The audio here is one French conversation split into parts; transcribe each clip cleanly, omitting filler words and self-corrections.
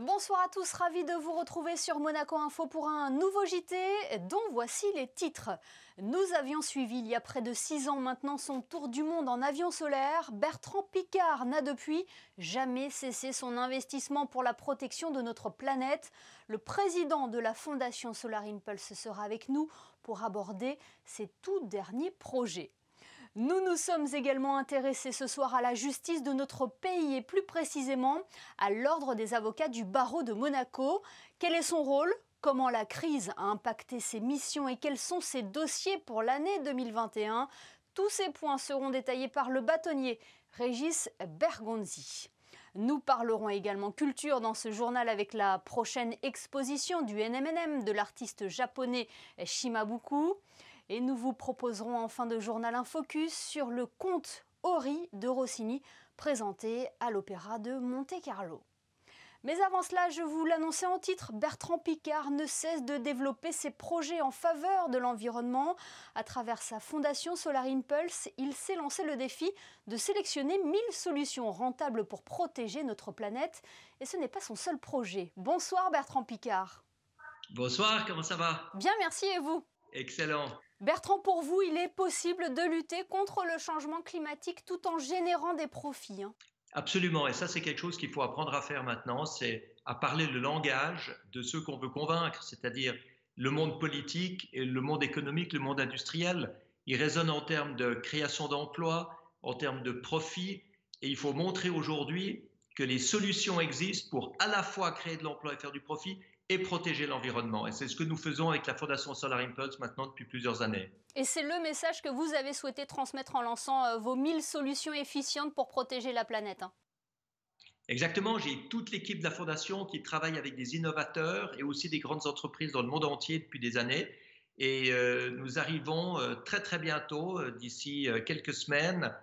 Bonsoir à tous, ravi de vous retrouver sur Monaco Info pour un nouveau JT dont voici les titres. Nous avions suivi il y a près de 6 ans maintenant son tour du monde en avion solaire. Bertrand Piccard n'a depuis jamais cessé son investissement pour la protection de notre planète. Le président de la Fondation Solar Impulse sera avec nous pour aborder ses tout derniers projets. Nous nous sommes également intéressés ce soir à la justice de notre pays et plus précisément à l'ordre des avocats du barreau de Monaco. Quel est son rôle ? Comment la crise a impacté ses missions et quels sont ses dossiers pour l'année 2021 ? Tous ces points seront détaillés par le bâtonnier Régis Bergonzi. Nous parlerons également culture dans ce journal avec la prochaine exposition du NMNM de l'artiste japonais Shimabuku. Et nous vous proposerons en fin de journal un focus sur le conte Ori de Rossini, présenté à l'Opéra de Monte-Carlo. Mais avant cela, je vous l'annonçais en titre, Bertrand Piccard ne cesse de développer ses projets en faveur de l'environnement. À travers sa fondation Solar Impulse, il s'est lancé le défi de sélectionner 1000 solutions rentables pour protéger notre planète. Et ce n'est pas son seul projet. Bonsoir Bertrand Piccard. Bonsoir, comment ça va? Bien, merci, et vous? Excellent. Bertrand, pour vous, il est possible de lutter contre le changement climatique tout en générant des profits, hein. Absolument, et ça c'est quelque chose qu'il faut apprendre à faire maintenant, c'est à parler le langage de ceux qu'on veut convaincre, c'est-à-dire le monde politique et le monde économique, le monde industriel. Il résonne en termes de création d'emplois, en termes de profit, et il faut montrer aujourd'hui que les solutions existent pour à la fois créer de l'emploi et faire du profit et protéger l'environnement. Et c'est ce que nous faisons avec la Fondation Solar Impulse maintenant depuis plusieurs années. Et c'est le message que vous avez souhaité transmettre en lançant vos 1000 solutions efficientes pour protéger la planète, hein. Exactement, j'ai toute l'équipe de la Fondation qui travaille avec des innovateurs et aussi des grandes entreprises dans le monde entier depuis des années. Et nous arrivons très très bientôt, d'ici quelques semaines,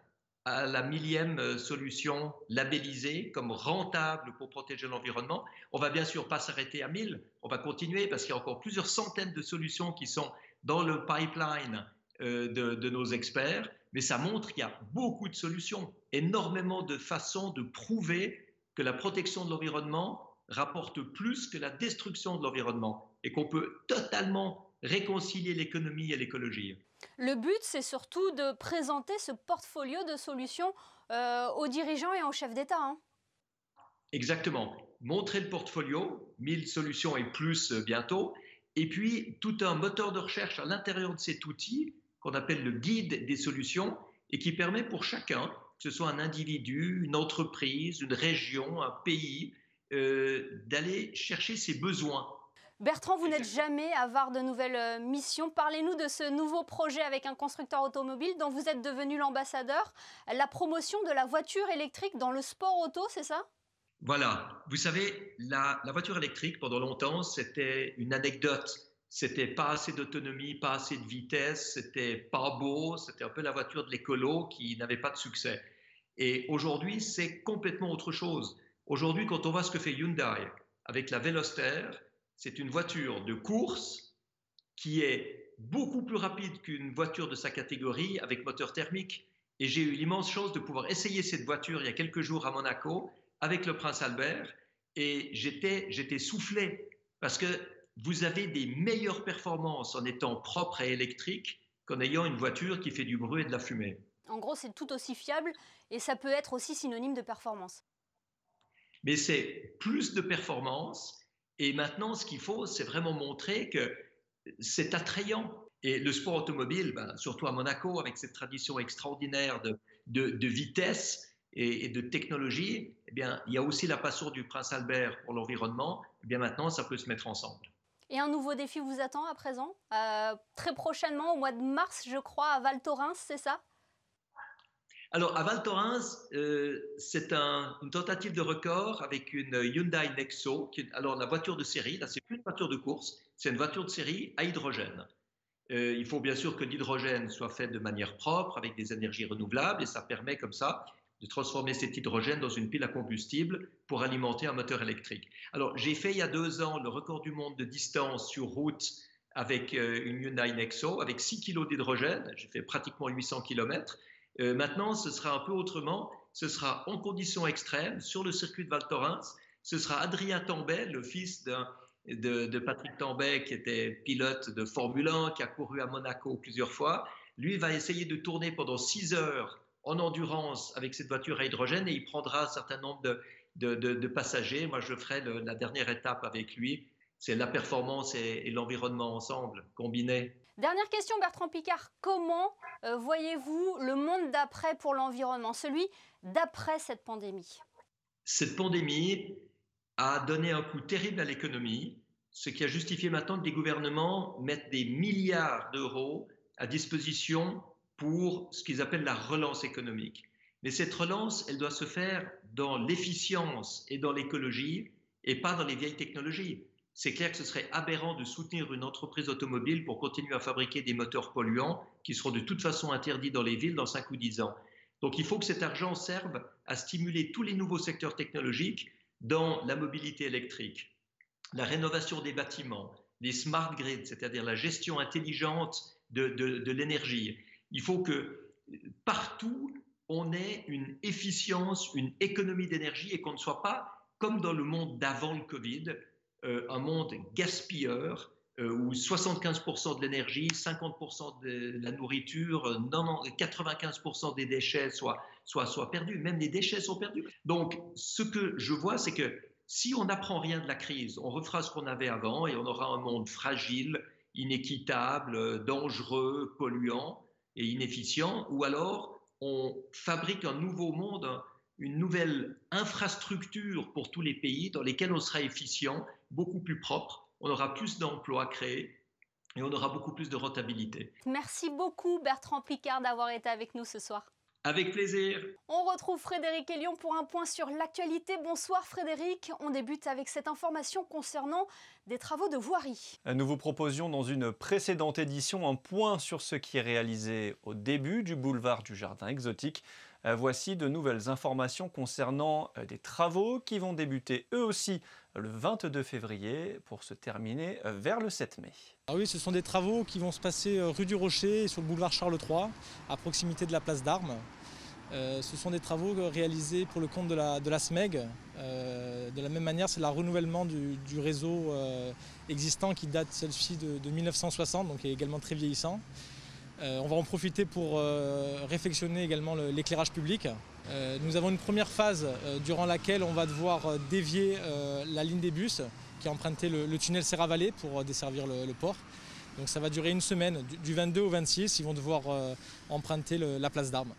à la 1000e solution labellisée comme rentable pour protéger l'environnement. On va bien sûr pas s'arrêter à 1000, on va continuer parce qu'il y a encore plusieurs centaines de solutions qui sont dans le pipeline de nos experts, mais ça montre qu'il y a beaucoup de solutions, énormément de façons de prouver que la protection de l'environnement rapporte plus que la destruction de l'environnement et qu'on peut totalement réconcilier l'économie et l'écologie. Le but, c'est surtout de présenter ce portfolio de solutions aux dirigeants et aux chefs d'État, hein. Exactement. Montrer le portfolio, 1000 solutions et plus bientôt, et puis tout un moteur de recherche à l'intérieur de cet outil qu'on appelle le guide des solutions et qui permet pour chacun, que ce soit un individu, une entreprise, une région, un pays, d'aller chercher ses besoins. Bertrand, vous n'êtes jamais avare de nouvelles missions. Parlez-nous de ce nouveau projet avec un constructeur automobile dont vous êtes devenu l'ambassadeur, la promotion de la voiture électrique dans le sport auto, c'est ça ? Voilà. Vous savez, la voiture électrique, pendant longtemps, c'était une anecdote. C'était pas assez d'autonomie, pas assez de vitesse, c'était pas beau, c'était un peu la voiture de l'écolo qui n'avait pas de succès. Et aujourd'hui, c'est complètement autre chose. Aujourd'hui, quand on voit ce que fait Hyundai avec la Veloster, c'est une voiture de course qui est beaucoup plus rapide qu'une voiture de sa catégorie avec moteur thermique. Et j'ai eu l'immense chance de pouvoir essayer cette voiture il y a quelques jours à Monaco avec le Prince Albert et j'étais soufflé parce que vous avez des meilleures performances en étant propre et électrique qu'en ayant une voiture qui fait du bruit et de la fumée. En gros, c'est tout aussi fiable et ça peut être aussi synonyme de performance. Mais c'est plus de performance et maintenant ce qu'il faut, c'est vraiment montrer que c'est attrayant. Et le sport automobile, surtout à Monaco, avec cette tradition extraordinaire de vitesse et de technologie, eh bien, il y a aussi la passion du Prince Albert pour l'environnement. Eh bien, maintenant, ça peut se mettre ensemble. Et un nouveau défi vous attend à présent, très prochainement, au mois de mars, je crois, à Val Thorens, c'est ça ? Alors, à Val Thorens, c'est une tentative de record avec une Hyundai Nexo. Alors, la voiture de série, là, c'est plus une voiture de course, c'est une voiture de série à hydrogène. Il faut bien sûr que l'hydrogène soit fait de manière propre, avec des énergies renouvelables, et ça permet comme ça de transformer cet hydrogène dans une pile à combustible pour alimenter un moteur électrique. Alors, j'ai fait il y a 2 ans le record du monde de distance sur route avec une Hyundai Nexo, avec 6 kg d'hydrogène. J'ai fait pratiquement 800 km. Maintenant, ce sera un peu autrement. Ce sera en conditions extrêmes sur le circuit de Val Thorens Ce sera Adrien Tambay, le fils de Patrick Tambay, qui était pilote de Formule 1, qui a couru à Monaco plusieurs fois. Lui va essayer de tourner pendant 6 heures en endurance avec cette voiture à hydrogène et il prendra un certain nombre de passagers. Moi, je ferai la dernière étape avec lui. C'est la performance et l'environnement ensemble, combinés. Dernière question, Bertrand Piccard. Comment voyez-vous le monde d'après pour l'environnement, celui d'après cette pandémie? Cette pandémie a donné un coup terrible à l'économie, ce qui a justifié maintenant que des gouvernements mettent des milliards d'euros à disposition pour ce qu'ils appellent la relance économique. Mais cette relance, elle doit se faire dans l'efficience et dans l'écologie et pas dans les vieilles technologies. C'est clair que ce serait aberrant de soutenir une entreprise automobile pour continuer à fabriquer des moteurs polluants qui seront de toute façon interdits dans les villes dans 5 ou 10 ans. Donc il faut que cet argent serve à stimuler tous les nouveaux secteurs technologiques dans la mobilité électrique, la rénovation des bâtiments, les smart grids, c'est-à-dire la gestion intelligente de l'énergie. Il faut que partout, on ait une efficience, une économie d'énergie et qu'on ne soit pas, comme dans le monde d'avant le Covid, un monde gaspilleur où 75% de l'énergie, 50% de la nourriture, 95% des déchets soient perdus. Même les déchets sont perdus. Donc, ce que je vois, c'est que si on n'apprend rien de la crise, on refera ce qu'on avait avant et on aura un monde fragile, inéquitable, dangereux, polluant et inefficient, ou alors on fabrique un nouveau monde, une nouvelle infrastructure pour tous les pays dans lesquels on sera efficient, beaucoup plus propre, on aura plus d'emplois créés et on aura beaucoup plus de rentabilité. Merci beaucoup Bertrand Piccard d'avoir été avec nous ce soir. Avec plaisir. On retrouve Frédéric Elion pour un point sur l'actualité. Bonsoir Frédéric. On débute avec cette information concernant des travaux de voirie. Nous vous proposions dans une précédente édition un point sur ce qui est réalisé au début du boulevard du Jardin Exotique. Voici de nouvelles informations concernant des travaux qui vont débuter eux aussi le 22 février pour se terminer vers le 7 mai. Ah oui, ce sont des travaux qui vont se passer rue du Rocher sur le boulevard Charles III, à proximité de la place d'Armes. Ce sont des travaux réalisés pour le compte de la SMEG. De la même manière, c'est le renouvellement du réseau existant qui date celle-ci de 1960, donc qui est également très vieillissant. On va en profiter pour réfectionner également l'éclairage public. Nous avons une première phase durant laquelle on va devoir dévier la ligne des bus qui a emprunté le tunnel Serra-Vallée pour desservir le port. Donc ça va durer une semaine, du 22 au 26, ils vont devoir emprunter la place d'Armes.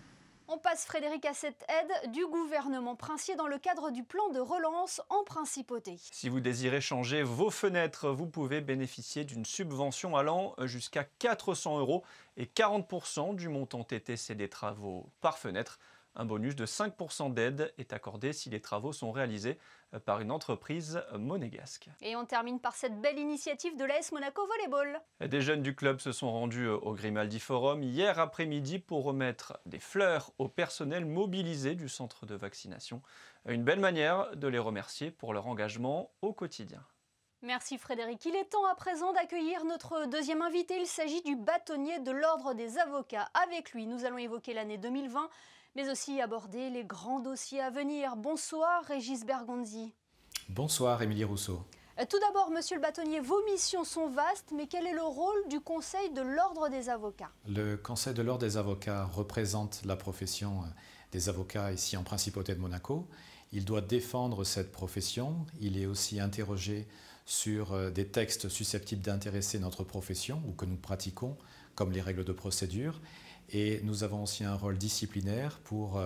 On passe Frédéric à cette aide du gouvernement princier dans le cadre du plan de relance en principauté. Si vous désirez changer vos fenêtres, vous pouvez bénéficier d'une subvention allant jusqu'à 400 € et 40% du montant TTC des travaux par fenêtre. Un bonus de 5% d'aide est accordé si les travaux sont réalisés par une entreprise monégasque. Et on termine par cette belle initiative de l'AS Monaco Volleyball. Des jeunes du club se sont rendus au Grimaldi Forum hier après-midi pour remettre des fleurs au personnel mobilisé du centre de vaccination. Une belle manière de les remercier pour leur engagement au quotidien. Merci Frédéric. Il est temps à présent d'accueillir notre deuxième invité. Il s'agit du bâtonnier de l'Ordre des avocats. Avec lui, nous allons évoquer l'année 2020, mais aussi aborder les grands dossiers à venir. Bonsoir Régis Bergonzi. Bonsoir Émilie Rousseau. Tout d'abord, monsieur le bâtonnier, vos missions sont vastes, mais quel est le rôle du Conseil de l'Ordre des avocats? Le Conseil de l'Ordre des avocats représente la profession des avocats ici en Principauté de Monaco. Il doit défendre cette profession. Il est aussi interrogé sur des textes susceptibles d'intéresser notre profession ou que nous pratiquons, comme les règles de procédure. Et nous avons aussi un rôle disciplinaire pour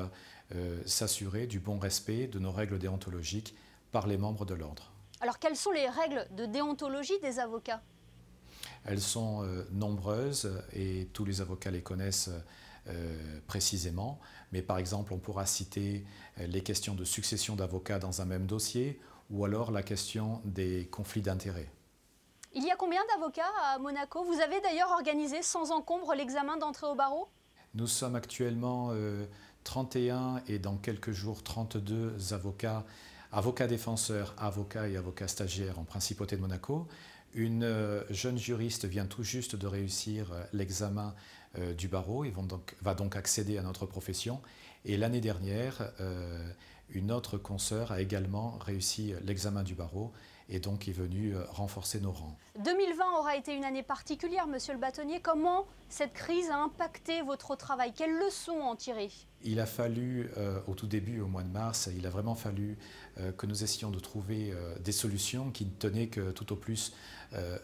s'assurer du bon respect de nos règles déontologiques par les membres de l'ordre. Alors, quelles sont les règles de déontologie des avocats? Elles sont nombreuses et tous les avocats les connaissent précisément. Mais par exemple, on pourra citer les questions de succession d'avocats dans un même dossier ou alors la question des conflits d'intérêts. Il y a combien d'avocats à Monaco? Vous avez d'ailleurs organisé sans encombre l'examen d'entrée au barreau? Nous sommes actuellement 31 et dans quelques jours 32 avocats défenseurs, avocats et avocats stagiaires en Principauté de Monaco. Une jeune juriste vient tout juste de réussir l'examen du barreau et va donc accéder à notre profession. Et l'année dernière, une autre consoeur a également réussi l'examen du barreau et donc est venue renforcer nos rangs. 2020 aura été une année particulière, monsieur le bâtonnier. Comment cette crise a impacté votre travail? Quelles leçons en tirer? Il a fallu, au tout début, au mois de mars, il a vraiment fallu que nous essayions de trouver des solutions qui ne tenaient que tout au plus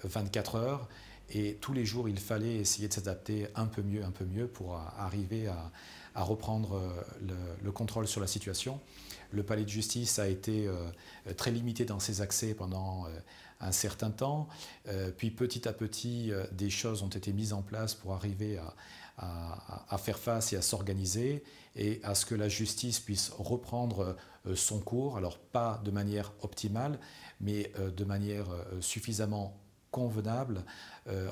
24 heures. Et tous les jours, il fallait essayer de s'adapter un peu mieux pour arriver à reprendre le contrôle sur la situation. Le palais de justice a été très limité dans ses accès pendant un certain temps. Puis petit à petit, des choses ont été mises en place pour arriver à faire face et à s'organiser et à ce que la justice puisse reprendre son cours. Alors pas de manière optimale, mais de manière suffisamment convenable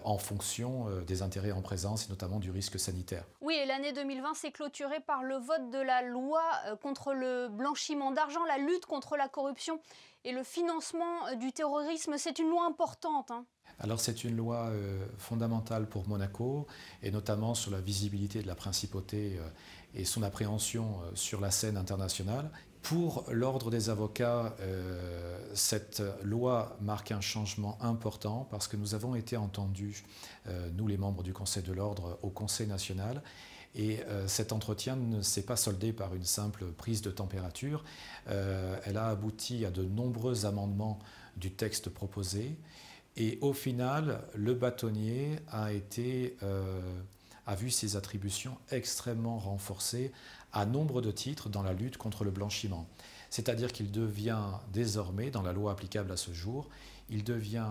en fonction des intérêts en présence et notamment du risque sanitaire. Oui, et l'année 2020 s'est clôturée par le vote de la loi contre le blanchiment d'argent, la lutte contre la corruption et le financement du terrorisme. C'est une loi importante, hein. Alors c'est une loi fondamentale pour Monaco et notamment sur la visibilité de la principauté et son appréhension sur la scène internationale. Pour l'Ordre des avocats, cette loi marque un changement important parce que nous avons été entendus, nous les membres du Conseil de l'Ordre, au Conseil national. Et cet entretien ne s'est pas soldé par une simple prise de température. Elle a abouti à de nombreux amendements du texte proposé. Et au final, le bâtonnier a vu ses attributions extrêmement renforcées à nombre de titres dans la lutte contre le blanchiment. C'est-à-dire qu'il devient désormais, dans la loi applicable à ce jour, il devient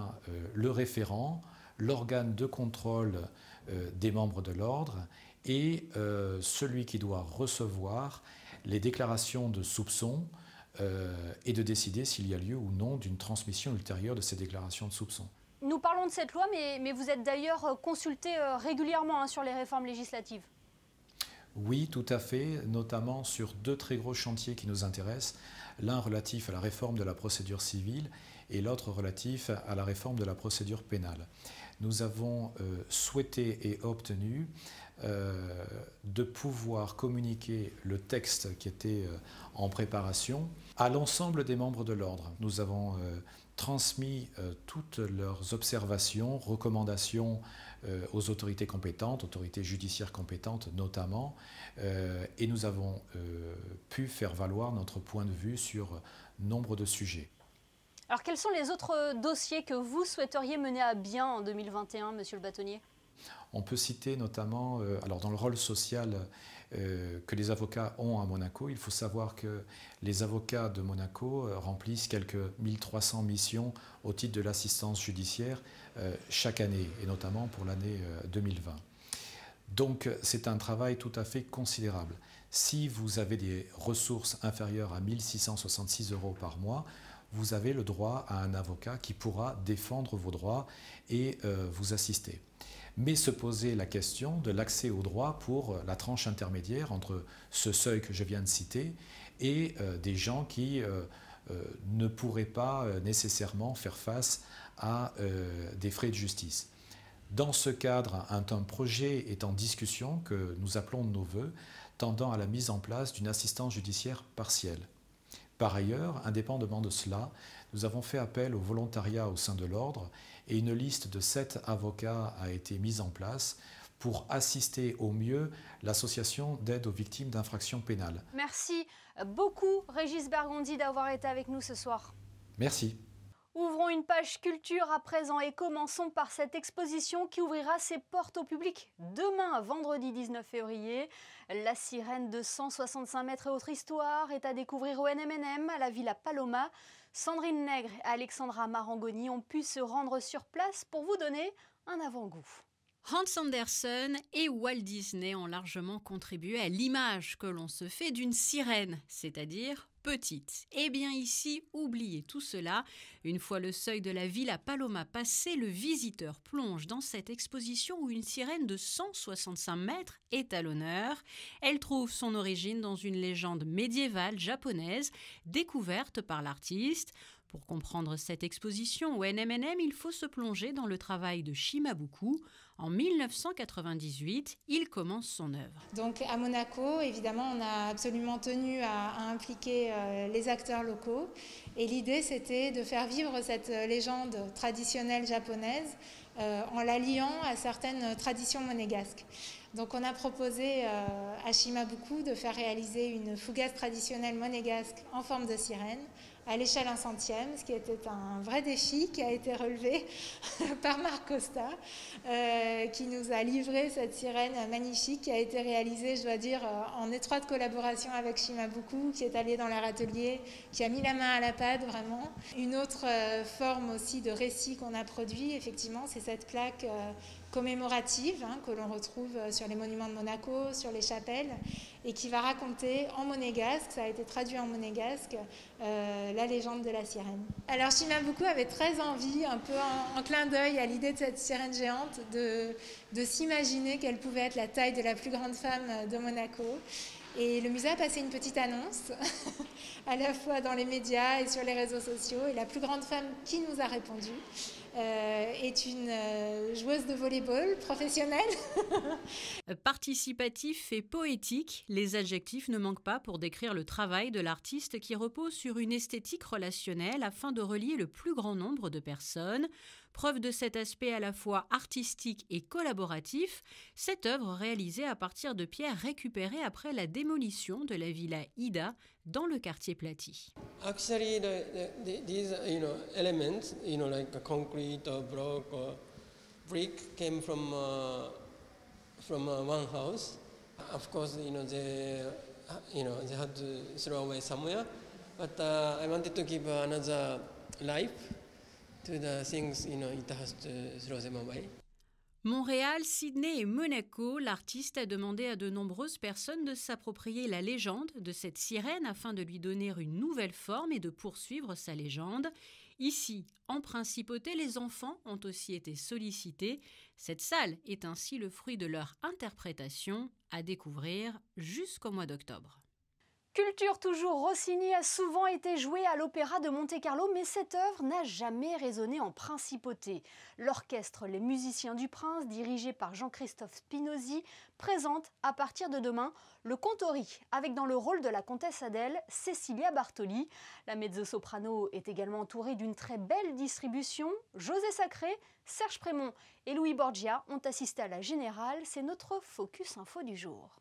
le référent, l'organe de contrôle des membres de l'ordre et celui qui doit recevoir les déclarations de soupçons et de décider s'il y a lieu ou non d'une transmission ultérieure de ces déclarations de soupçons. Nous parlons de cette loi, mais vous êtes d'ailleurs consulté régulièrement sur les réformes législatives. Oui, tout à fait, notamment sur deux très gros chantiers qui nous intéressent, l'un relatif à la réforme de la procédure civile et l'autre relatif à la réforme de la procédure pénale. Nous avons souhaité et obtenu de pouvoir communiquer le texte qui était en préparation à l'ensemble des membres de l'ordre. Nous avons transmis toutes leurs observations, recommandations aux autorités compétentes, autorités judiciaires compétentes notamment, et nous avons pu faire valoir notre point de vue sur nombre de sujets. Alors quels sont les autres dossiers que vous souhaiteriez mener à bien en 2021, monsieur le bâtonnier ? On peut citer notamment, alors dans le rôle social que les avocats ont à Monaco, il faut savoir que les avocats de Monaco remplissent quelques 1300 missions au titre de l'assistance judiciaire chaque année, et notamment pour l'année 2020. Donc c'est un travail tout à fait considérable. Si vous avez des ressources inférieures à 1 666 € par mois, vous avez le droit à un avocat qui pourra défendre vos droits et vous assister. Mais se poser la question de l'accès aux droits pour la tranche intermédiaire entre ce seuil que je viens de citer et des gens qui ne pourraient pas nécessairement faire face à des frais de justice. Dans ce cadre, un projet est en discussion que nous appelons de nos vœux, tendant à la mise en place d'une assistance judiciaire partielle. Par ailleurs, indépendamment de cela, nous avons fait appel au volontariat au sein de l'ordre et une liste de 7 avocats a été mise en place pour assister au mieux l'association d'aide aux victimes d'infractions pénales. Merci beaucoup Régis Bergondy d'avoir été avec nous ce soir. Merci. Ouvrons une page culture à présent et commençons par cette exposition qui ouvrira ses portes au public demain, vendredi 19 février. La sirène de 165 mètres et autre histoire est à découvrir au NMNM à la Villa Paloma. Sandrine Nègre et Alexandra Marangoni ont pu se rendre sur place pour vous donner un avant-goût. Hans Andersen et Walt Disney ont largement contribué à l'image que l'on se fait d'une sirène, c'est-à-dire petite. Eh bien ici, oubliez tout cela. Une fois le seuil de la Villa Paloma passé, le visiteur plonge dans cette exposition où une sirène de 165 mètres est à l'honneur. Elle trouve son origine dans une légende médiévale japonaise découverte par l'artiste. Pour comprendre cette exposition au NMNM, il faut se plonger dans le travail de Shimabuku. En 1998, il commence son œuvre. Donc à Monaco, évidemment, on a absolument tenu à impliquer les acteurs locaux. Et l'idée, c'était de faire vivre cette légende traditionnelle japonaise en la liant à certaines traditions monégasques. Donc on a proposé à Shimabuku de faire réaliser une fougasse traditionnelle monégasque en forme de sirène à l'échelle 1/100e, ce qui était un vrai défi qui a été relevé par Marc Costa, qui nous a livré cette sirène magnifique qui a été réalisée, je dois dire, en étroite collaboration avec Shimabuku, qui est allé dans leur atelier, qui a mis la main à la pâte vraiment. Une autre forme aussi de récit qu'on a produit, effectivement, c'est cette plaque commémorative que l'on retrouve sur les monuments de Monaco, sur les chapelles, et qui va raconter en monégasque, ça a été traduit en monégasque, la légende de la sirène. Alors Shimabuku avait très envie, un peu en clin d'œil à l'idée de cette sirène géante, de s'imaginer quelle pouvait être la taille de la plus grande femme de Monaco. Et le musée a passé une petite annonce, à la fois dans les médias et sur les réseaux sociaux. Et la plus grande femme qui nous a répondu est une joueuse de volley-ball professionnelle. Participatif et poétique, les adjectifs ne manquent pas pour décrire le travail de l'artiste qui repose sur une esthétique relationnelle afin de relier le plus grand nombre de personnes. Preuve de cet aspect à la fois artistique et collaboratif, cette œuvre réalisée à partir de pierres récupérées après la démolition de la villa Ida dans le quartier Platy. Actually, these elements, like a concrete or block or brick, came from one house. Of course, they had to throw away somewhere, but I wanted to give another life to the things, it has to throw them away. Montréal, Sydney et Monaco, l'artiste a demandé à de nombreuses personnes de s'approprier la légende de cette sirène afin de lui donner une nouvelle forme et de poursuivre sa légende. Ici, en principauté, les enfants ont aussi été sollicités. Cette salle est ainsi le fruit de leur interprétation à découvrir jusqu'au mois d'octobre. Culture toujours, Rossini a souvent été joué à l'Opéra de Monte-Carlo, mais cette œuvre n'a jamais résonné en principauté. L'orchestre Les Musiciens du Prince, dirigé par Jean-Christophe Spinozzi, présente à partir de demain le Contori, avec dans le rôle de la comtesse Adèle, Cecilia Bartoli. La mezzo-soprano est également entourée d'une très belle distribution. José Sacré, Serge Prémont et Louis Borgia ont assisté à la Générale. C'est notre Focus Info du jour.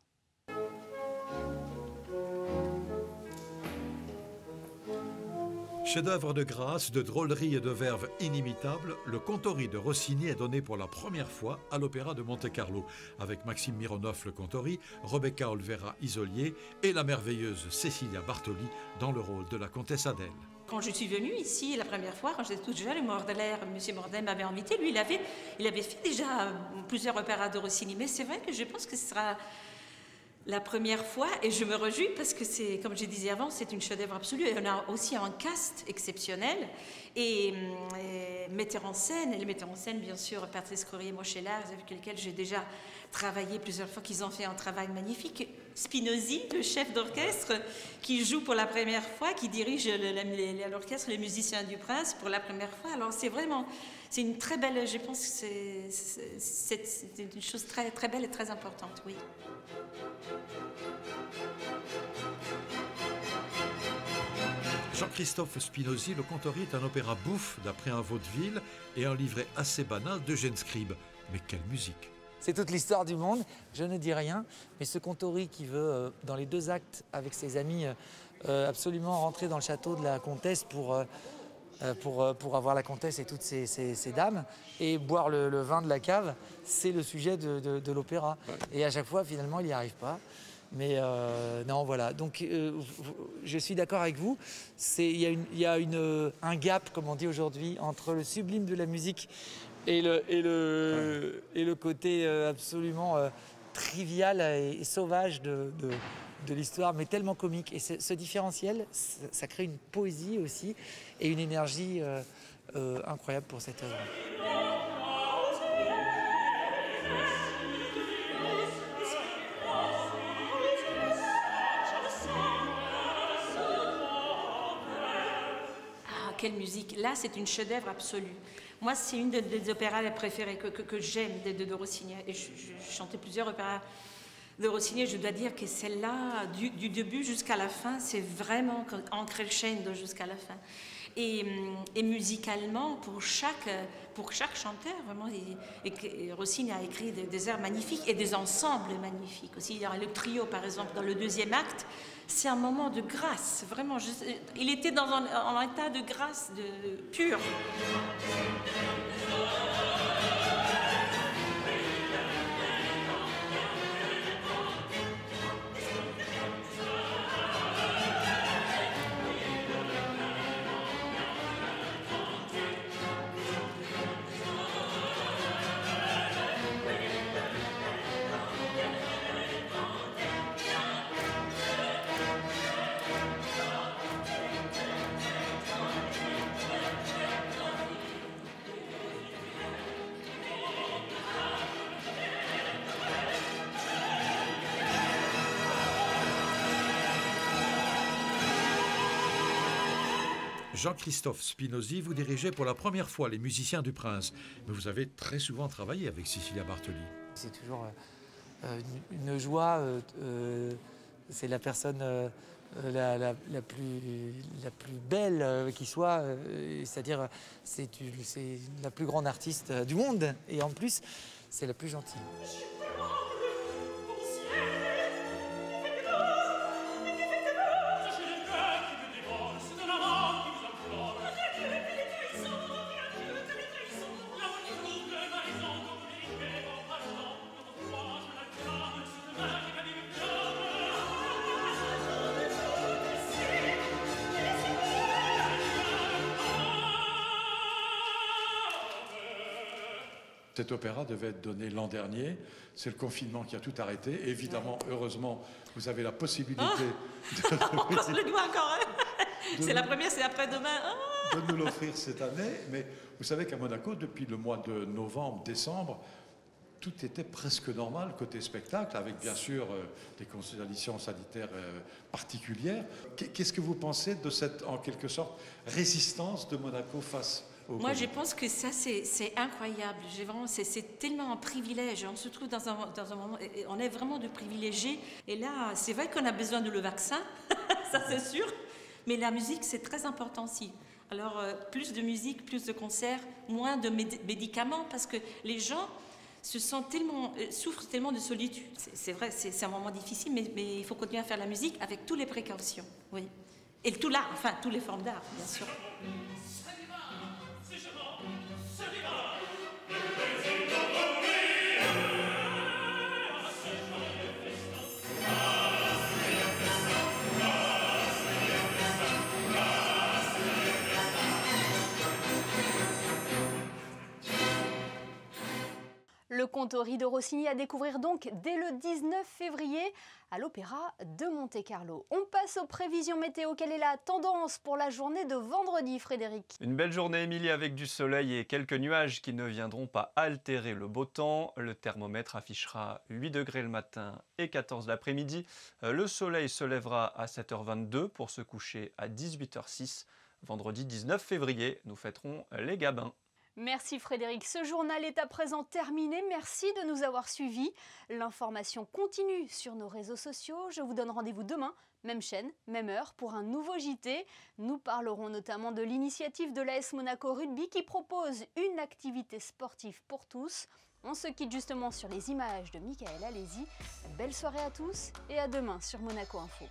Chef-d'œuvre de grâce, de drôlerie et de verve inimitable, le Contori de Rossini est donné pour la première fois à l'Opéra de Monte-Carlo, avec Maxime Mironoff le Contori, Rebecca Olvera Isolier et la merveilleuse Cecilia Bartoli dans le rôle de la comtesse Adèle. Quand je suis venue ici la première fois, quand j'étais toute jeune, le Mordeler, M. Mordet m'avait invité. Lui, il avait fait déjà plusieurs opéras de Rossini, mais c'est vrai que je pense que ce sera la première fois, et je me réjouis parce que c'est, comme je disais avant, c'est une chef-d'œuvre absolue. Et on a aussi un cast exceptionnel et metteur en scène, et les metteurs en scène, bien sûr, Patrice Courrier-Moscheller, avec lequel j'ai déjà travaillé plusieurs fois, qu'ils ont fait un travail magnifique. Spinozzi, le chef d'orchestre, qui joue pour la première fois, qui dirige l'orchestre Les Musiciens du Prince pour la première fois. Alors c'est une très belle, je pense que c'est une chose très, très belle et très importante, oui. Jean-Christophe Spinozzi, le Contori est un opéra bouffe d'après un vaudeville et un livret assez banal d'Eugène Scribe. Mais quelle musique! C'est toute l'histoire du monde, je ne dis rien, mais ce Contori qui veut, dans les 2 actes, avec ses amis, absolument rentrer dans le château de la comtesse pour avoir la comtesse et toutes ces dames, et boire le vin de la cave, c'est le sujet de l'opéra. Et à chaque fois, finalement, il n'y arrive pas. Mais non, voilà. Donc, je suis d'accord avec vous. Il y a un gap, comme on dit aujourd'hui, entre le sublime de la musique et le côté absolument trivial et sauvage de l'histoire, mais tellement comique. Et ce différentiel, ça crée une poésie aussi et une énergie incroyable pour cette œuvre. quelle musique. Là, c'est une chef-d'œuvre absolue. Moi, c'est une des opéras préférées que j'aime de Rossini. Et je chantais plusieurs opéras de Rossini. Je dois dire que celle-là, du début jusqu'à la fin, c'est vraiment en crescendo jusqu'à la fin. Et musicalement, pour chaque chanteur, vraiment, et Rossini a écrit des airs magnifiques et des ensembles magnifiques aussi. Il y a le trio, par exemple, dans le deuxième acte. C'est un moment de grâce, vraiment. Il était dans un état de grâce pure. Jean-Christophe Spinozzi, vous dirigez pour la première fois les musiciens du Prince, mais vous avez très souvent travaillé avec Cecilia Bartoli. C'est toujours une joie, c'est la personne la plus belle qui soit, c'est-à-dire c'est la plus grande artiste du monde et en plus c'est la plus gentille. Cet opéra devait être donné l'an dernier. C'est le confinement qui a tout arrêté. Évidemment, heureusement, vous avez la possibilité de le doigt encore. C'est la première, c'est après-demain. De nous l'offrir cette année. Mais vous savez qu'à Monaco, depuis le mois de novembre, décembre, tout était presque normal côté spectacle, avec bien sûr des conditions sanitaires particulières. Qu'est-ce que vous pensez de cette, en quelque sorte, résistance de Monaco face Moi, je pense que ça, c'est incroyable. C'est tellement un privilège. On se trouve dans un moment, on est vraiment de privilégiés. Et là, c'est vrai qu'on a besoin de le vaccin, ça c'est sûr. Mais la musique, c'est très important aussi. Alors, plus de musique, plus de concerts, moins de médicaments, parce que les gens souffrent tellement de solitude. C'est vrai, c'est un moment difficile, mais il faut continuer à faire la musique avec toutes les précautions. Oui. Et tout l'art, enfin, toutes les formes d'art, bien sûr. Le Contori de Rossini à découvrir donc dès le 19 février à l'Opéra de Monte-Carlo. On passe aux prévisions météo. Quelle est la tendance pour la journée de vendredi, Frédéric? Une belle journée, Émilie, avec du soleil et quelques nuages qui ne viendront pas altérer le beau temps. Le thermomètre affichera 8 degrés le matin et 14 l'après-midi. Le soleil se lèvera à 7h22 pour se coucher à 18h06. Vendredi 19 février, nous fêterons les Gabins. Merci Frédéric. Ce journal est à présent terminé. Merci de nous avoir suivis. L'information continue sur nos réseaux sociaux. Je vous donne rendez-vous demain, même chaîne, même heure, pour un nouveau JT. Nous parlerons notamment de l'initiative de l'AS Monaco Rugby qui propose une activité sportive pour tous. On se quitte justement sur les images de Michael Alési. Belle soirée à tous et à demain sur Monaco Info.